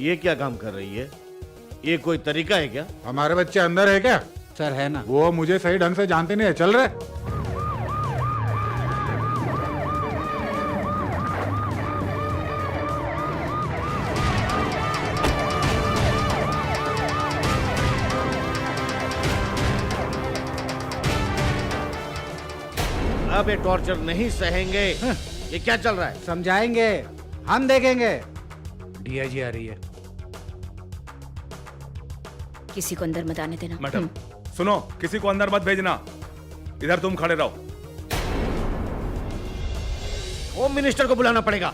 ये क्या काम कर रही है? ये कोई तरीका है क्या? हमारे बच्चे अंदर है क्या? सर है ना। वो मुझे सही ढंग से जानते नहीं है। चल रहे। अब ये टॉर्चर नहीं सहेंगे। ये क्या चल रहा है? समझाएंगे, हम देखेंगे। डीआईजी आ रही है। किसी को अंदर मत आने देना। मैडम सुनो, किसी को अंदर मत भेजना। इधर तुम खड़े रहो। होम मिनिस्टर को बुलाना पड़ेगा।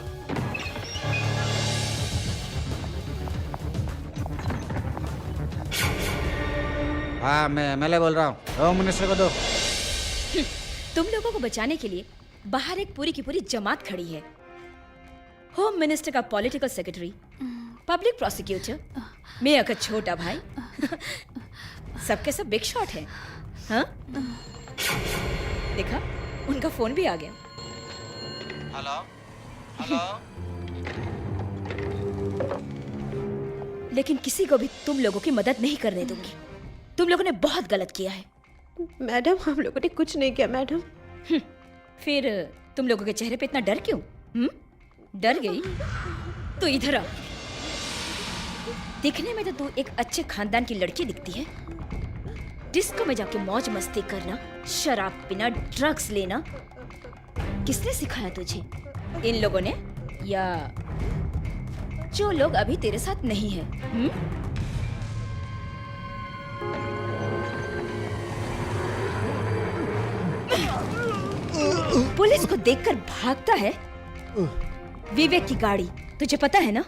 हाँ, मैं एमएलए बोल रहा हूँ। होम मिनिस्टर को दो। तुम लोगों को बचाने के लिए बाहर एक पूरी की पूरी जमात खड़ी है। होम मिनिस्टर का political secretary, public prosecutor, mayor का छोटा भाई, सबके सब बिग शॉट है। हाँ? देखा, उनका फोन भी आ गया। Hello hello. लेकिन किसी को भी तुम लोगों की मदद नहीं करने दूंगी। तुम लोगों ने बहुत गलत किया है। मैडम, हम लोगों ने कुछ नहीं किया मैडम। फिर तुम लोगों के चेहरे पे इतना डर क्यों? डर गई? तो इधर आ। दिखने में तो तू एक अच्छे खानदान की लड़की दिखती है। डिस्को में जाके मौज मस्ती करना, शराब पीना, ड्रग्स लेना किसने सिखाया तुझे? इन लोगों ने या जो लोग अभी तेरे साथ नहीं है? पुलिस को देखकर भागता है। विवेक की गाड़ी, तुझे पता है ना?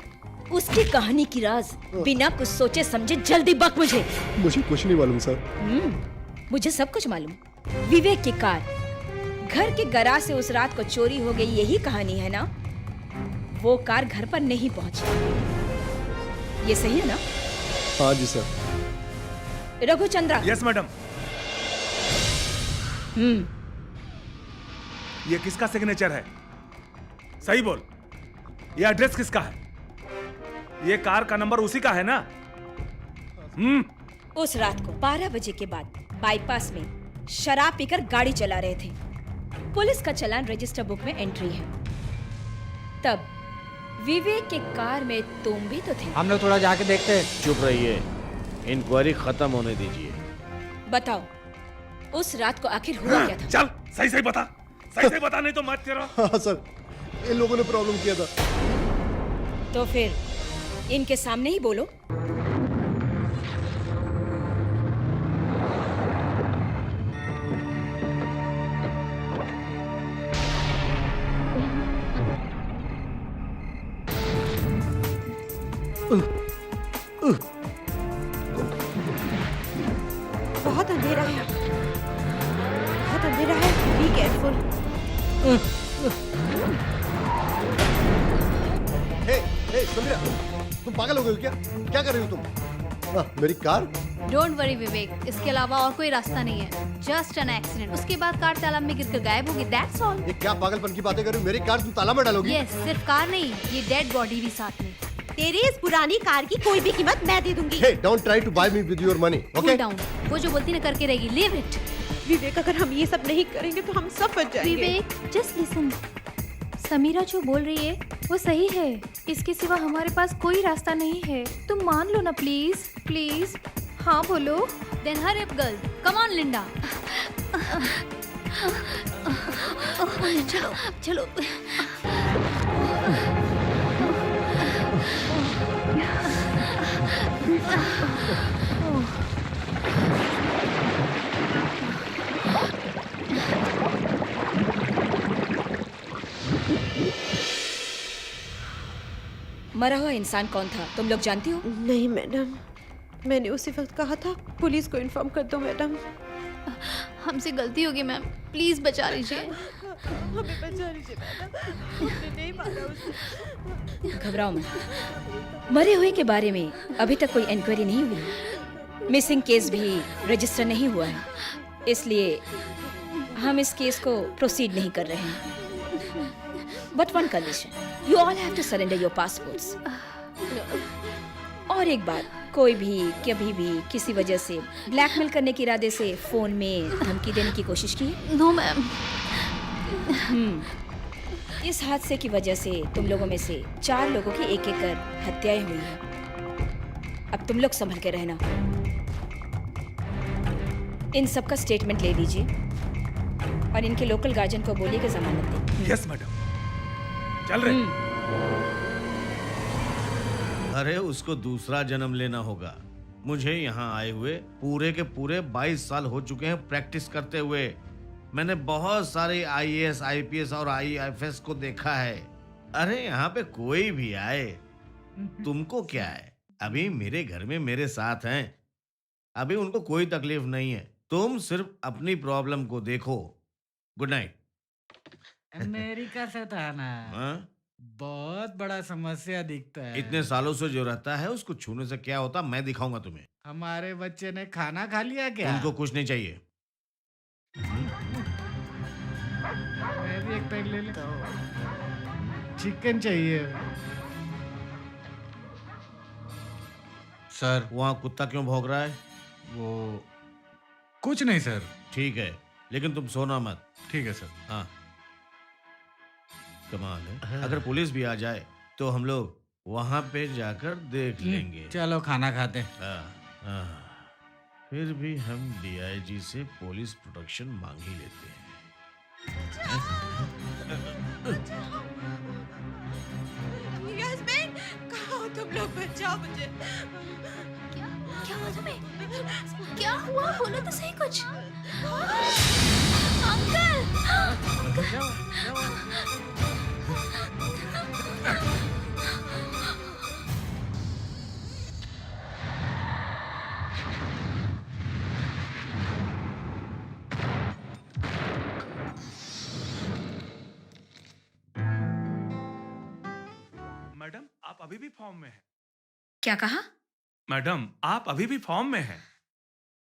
उसकी कहानी की राज बिना कुछ सोचे समझे जल्दी बक मुझे। मुझे कुछ नहीं मालूम सर। मुझे सब कुछ मालूम। विवेक की कार घर के गराज से उस रात को चोरी हो गई, यही कहानी है ना? वो कार घर पर नहीं पहुंची। ये सही है ना? हाँ जी सर। रघुचंद्रा। Yes madam. ये किसका सिग्नेचर है? सही बोल। ये एड्रेस किसका है? ये कार का नंबर उसी का है ना? उस रात को 12 बजे के बाद बाईपास में शराब पीकर गाड़ी चला रहे थे। पुलिस का चालान रजिस्टर बुक में एंट्री है। तब विवेक के कार में तुम भी तो थे। हम लोग थोड़ा जाके देखते हैं। चुप रहिए, इंक्वायरी खत्म होने दीजिए। बताओ, उस रात को आखिर हुआ क्या था? चल सही सही बता, सही सही बता, नहीं तो मत करो। हाँ सर, इन लोगों ने प्रॉब्लम किया था। तो फिर इनके सामने ही बोलो। बहुत अंधेरा है, बहुत अंधेरा है। Be careful. हे समीरा, तुम पागल हो गए हो क्या? क्या कर रही हो तुम? मेरी कार? डोंट वरी विवेक, इसके अलावा और कोई रास्ता नहीं है। Just an accident. उसके बाद कार तालाब में गिरकर गायब होगी। That's all. ये क्या पागलपन की बातें कर रही हो? मेरी कार तुम ताला में डालोगी? यस, सिर्फ कार नहीं, ये डेड बॉडी भी साथ में। तेरी इस पुरानी कार की कोई भी कीमत मैं दे दूंगी। Hey, don't try to buy me with your money, okay? Cool down. वो जो बोलती ना करके रहेगी। Leave it. विवेक, अगर हम ये सब नहीं करेंगे तो हम सब फंस जाएंगे। विवेक, जस्ट लिसन। समीरा जो बोल रही है वो सही है। इसके सिवा हमारे पास कोई रास्ता नहीं है। तुम मान लो ना प्लीज, प्लीज। हाँ बोलो। Then hurry up girl, come on Linda. चलो चलो। मरा हुआ इंसान कौन था, तुम लोग जानती हो? नहीं मैडम, मैंने उसी वक्त कहा था पुलिस को इन्फॉर्म कर दो। मैडम, हमसे गलती होगी मैम, प्लीज बचा लीजिए। हमें बचा लीजिए मैडम, हमने नहीं मारा उसे। घबराओ मत। मरे हुए के बारे में अभी तक कोई इंक्वायरी नहीं हुई। मिसिंग केस भी रजिस्टर नहीं हुआ है, इसलिए हम इस केस को प्रोसीड नहीं कर रहे हैं। But one condition, you all have to surrender your passports. और एक बात, कोई भी कभी भी किसी वजह से ब्लैकमेल करने के इरादे से फोन में धमकी देने की कोशिश की है? No ma'am. इस हादसे की वजह से तुम लोगों में से 4 लोगों की एक एक कर हत्याएं हुई हैं। अब तुम लोग संभल के रहना। इन सब का स्टेटमेंट ले लीजिए और इनके लोकल गार्जियन को बोलिए कि जमानत दें। यस मैडम, चल रहे। अरे उसको दूसरा जन्म लेना होगा। मुझे यहाँ आए हुए पूरे के पूरे 22 साल हो चुके हैं प्रैक्टिस करते हुए। मैंने बहुत सारे आईएएस, आईपीएस और आईएफएस को देखा है। अरे यहाँ पे कोई भी आए, तुमको क्या है? अभी मेरे घर में मेरे साथ हैं, अभी उनको कोई तकलीफ नहीं है। तुम सिर्फ अपनी प्रॉब्लम को देखो। Good night. अमेरिका से था ना, हाँ? बहुत बड़ा समस्या दिखता है। इतने सालों से जो रहता है उसको छूने से क्या होता, मैं दिखाऊंगा तुम्हें। हमारे बच्चे ने खाना खा लिया क्या? उनको कुछ नहीं चाहिए। मैं भी एक पैक ले लेता हूँ। चिकन चाहिए। सर वहाँ कुत्ता क्यों भौंक रहा है? वो कुछ नहीं सर। ठीक है, लेकिन तुम सोना मत। ठीक है सर। हाँ, कमाल है। अगर पुलिस भी आ जाए तो हम लोग वहां पे जाकर देख लेंगे। चलो खाना खाते हैं। हाँ, फिर भी हम डीआईजी से पुलिस प्रोटेक्शन मांग ही लेते हैं। यास्मीन, कहाँ हो तुम लोग? बचाओ मुझे। क्या हुआ तुम्हें? क्या हुआ? बोलो तो सही कुछ। मैडम, आप अभी भी फॉर्म में हैं। क्या कहा? मैडम, आप अभी भी फॉर्म में हैं।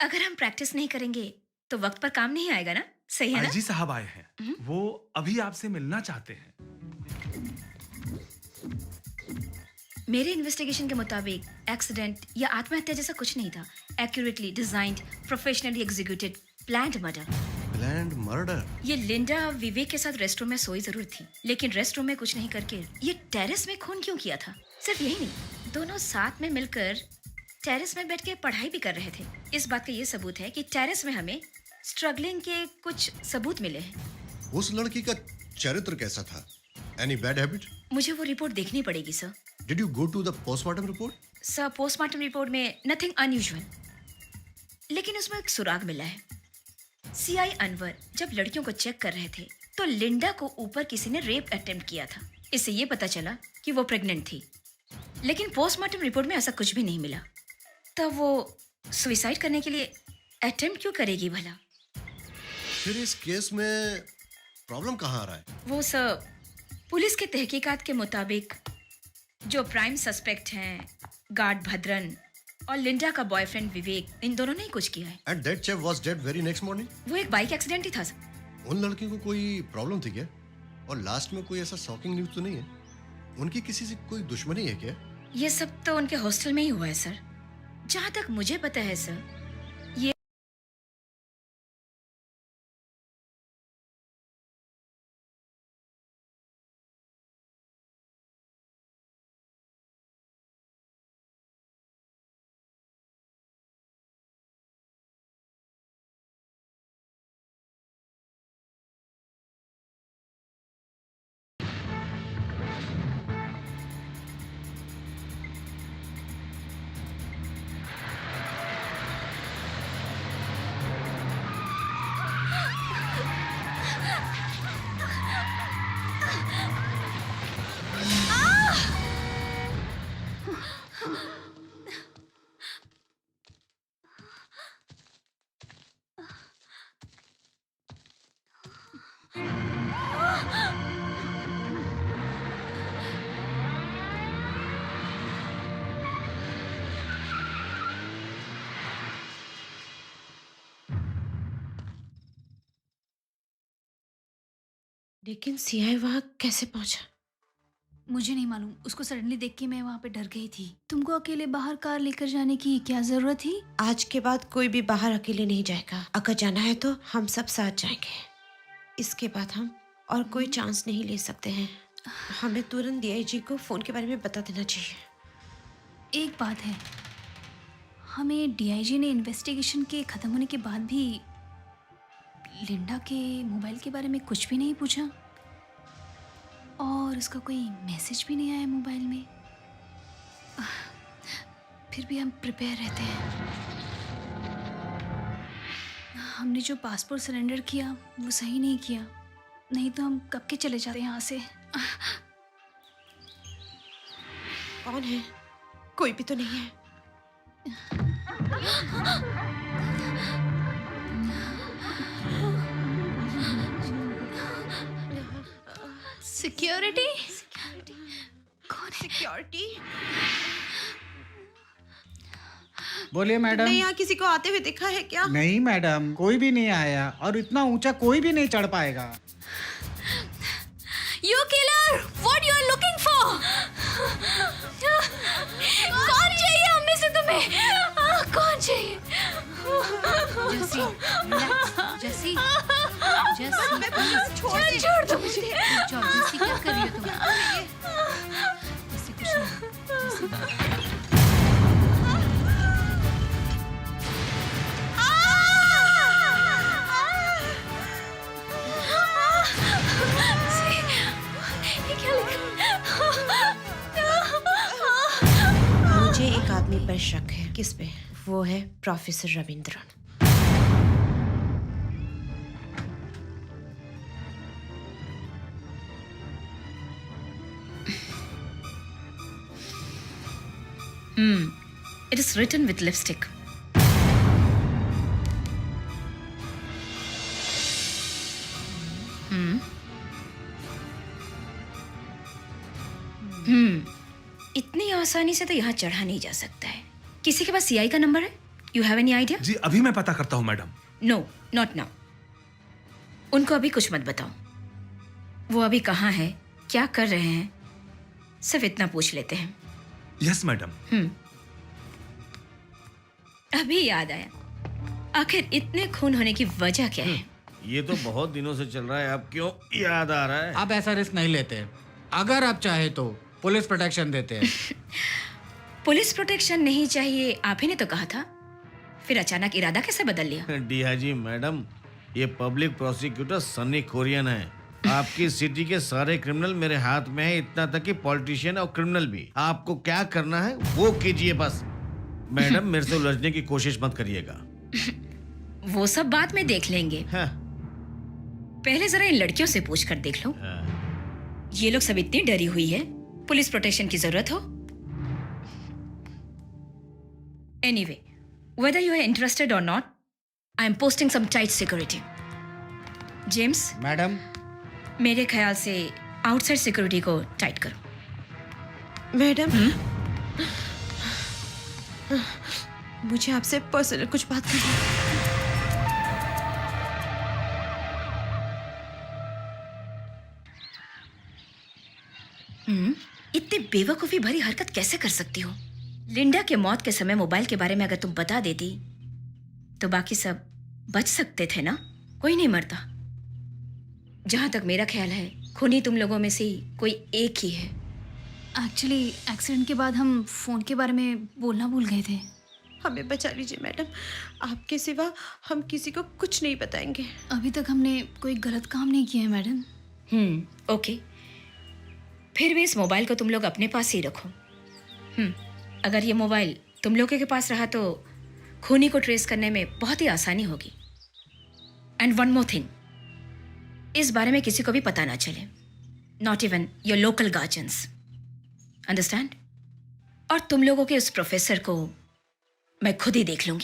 अगर हम प्रैक्टिस नहीं करेंगे तो वक्त पर काम नहीं आएगा ना? सही है ना? आईजी साहब आए हैं, वो अभी आपसे मिलना चाहते हैं। मेरे इन्वेस्टिगेशन के मुताबिक एक्सीडेंट या आत्महत्या जैसा कुछ नहीं था। Accurately designed, professionally executed, planned murder. Planned murder? ये लिंडा विवेक के साथ रेस्टरूम में सोई जरूर थी, लेकिन रेस्टरूम में कुछ नहीं करके ये टेरेस में खून क्यों किया था? सिर्फ यही नहीं, दोनों साथ में मिलकर टेरेस में बैठ के पढ़ाई भी कर रहे थे। इस बात का ये सबूत है कि टेरेस में हमें स्ट्रगलिंग के कुछ सबूत मिले हैं। उस लड़की का चरित्र कैसा था? Any bad habit? मुझे वो रिपोर्ट देखनी पड़ेगी sir. Did you go to the postmortem report? Sir, postmortem report में नथिंग अनयूजुअल, लेकिन उसमें एक सुराग मिला है। सीआई अनवर जब लड़कियों को चेक कर रहे थे तो लिंडा को ऊपर किसी ने रेप अटेम्प्ट किया था। इससे ये पता चला कि वो प्रेग्नेंट थी, लेकिन पोस्टमार्टम रिपोर्ट में ऐसा कुछ भी नहीं मिला। तब वो सुसाइड करने के लिए अटेम्प्ट क्यों करेगी भला? फिर इस केस में प्रॉब्लम कहाँ आ रहा है? वो सर, पुलिस के तहकीकात के मुताबिक जो प्राइम सस्पेक्ट हैं गार्ड भद्रन और लिंडा का बॉयफ्रेंड विवेक, इन दोनों ने ही कुछ किया है। And that chap was dead very next morning? वो एक बाइक एक्सीडेंट ही था सर। उन लड़कियों को कोई प्रॉब्लम थी क्या? और लास्ट में कोई ऐसा शॉकिंग न्यूज़ तो नहीं है? उनकी किसी से कोई दुश्मनी है क्या? ये सब तो उनके हॉस्टल में ही हुआ है सर, जहाँ तक मुझे पता है सर। ये लेकिन सीआई वहां कैसे पहुंचा? मुझे नहीं मालूम, उसको सडनली देख के मैं वहाँ पे डर गई थी। तुमको अकेले बाहर कार लेकर जाने की क्या जरूरत थी? आज के बाद कोई भी बाहर अकेले नहीं जाएगा। अगर जाना है तो हम सब साथ जाएंगे। इसके बाद हम और कोई चांस नहीं ले सकते हैं। हमें तुरंत डीआईजी को फोन के बारे में बता देना चाहिए। एक बात है, हमें डीआईजी ने इन्वेस्टिगेशन के ख़त्म होने के बाद भी लिंडा के मोबाइल के बारे में कुछ भी नहीं पूछा और उसका कोई मैसेज भी नहीं आया मोबाइल में। फिर भी हम प्रिपेयर रहते हैं। हमने जो पासपोर्ट सरेंडर किया वो सही नहीं किया, नहीं तो हम कब के चले जाते यहाँ से। कौन है? कोई भी तो नहीं है। सिक्योरिटी? कौन है? सिक्योरिटी? बोलिए मैडम। नहीं, यहाँ किसी को आते हुए देखा है क्या? नहीं मैडम, कोई भी नहीं आया और इतना ऊंचा कोई भी नहीं चढ़ पाएगा। You killer! What you are looking for? कौन चाहिए हम में से तुम्हें? कौन चाहिए? जैसी, relax, जैसी, छोड़ दो मुझे। जैसी क्या कर रही हो तुम? जैसी कुछ नहीं, जैसी ये क्या लिखा? मुझे एक आदमी पर शक है। किस पे? वो है professor Ravindran. It is written with lipstick. इतनी आसानी से तो यहाँ चढ़ा नहीं जा सकता है। किसी के पास सीआई का नंबर है? You have any idea? जी अभी मैं पता करता हूँ मैडम। No, not now. उनको अभी कुछ मत बताओ। वो अभी कहाँ है, क्या कर रहे हैं, सिर्फ इतना पूछ लेते हैं। Yes madam. अभी याद आया, आखिर इतने खून होने की वजह क्या है? ये तो बहुत दिनों से चल रहा है, अब क्यों याद आ रहा है? आप ऐसा रिस्क नहीं लेते। अगर आप चाहे तो पुलिस प्रोटेक्शन देते हैं। पुलिस प्रोटेक्शन नहीं चाहिए, आप ही ने तो कहा था। फिर अचानक इरादा कैसे बदल लिया? डीआईजी मैडम, ये पब्लिक प्रोसिक्यूटर सनी कोरियन है। आपकी सिटी के सारे क्रिमिनल मेरे हाथ में है, इतना तक कि पॉलिटिशियन और क्रिमिनल भी। आपको क्या करना है वो कीजिए बस। मैडम, मेरे से उलझने की कोशिश मत करिएगा। वो सब बाद में देख लेंगे। हाँ, पहले जरा इन लड़कियों से पूछ कर देख लो। हाँ। ये लोग सब इतनी डरी हुई है, पुलिस प्रोटेक्शन की जरूरत हो। Anyway, whether you are interested or not, I am posting some tight security. James, madam, मेरे ख्याल से आउटसाइड सिक्योरिटी को टाइट करो। मैडम, मुझे आपसे पर्सनल कुछ बात करनी है। इतनी बेवकूफी भरी हरकत कैसे कर सकती हो? लिंडा के मौत के समय मोबाइल के बारे में अगर तुम बता देती तो बाकी सब बच सकते थे ना? कोई नहीं मरता। जहां तक मेरा ख्याल है, खूनी तुम लोगों में से कोई एक ही है। एक्चुअली एक्सीडेंट के बाद हम फ़ोन के बारे में बोलना भूल गए थे। हमें बचा लीजिए मैडम, आपके सिवा हम किसी को कुछ नहीं बताएंगे। अभी तक हमने कोई गलत काम नहीं किया है मैडम। ओके, फिर भी इस मोबाइल को तुम लोग अपने पास ही रखो। अगर ये मोबाइल तुम लोगों के पास रहा तो खूनी को ट्रेस करने में बहुत ही आसानी होगी। एंड वन मोर थिंग, इस बारे में किसी को भी पता ना चले, not even your local guardians, understand? और तुम लोगों के उस प्रोफेसर को मैं खुद ही देख लूंगी।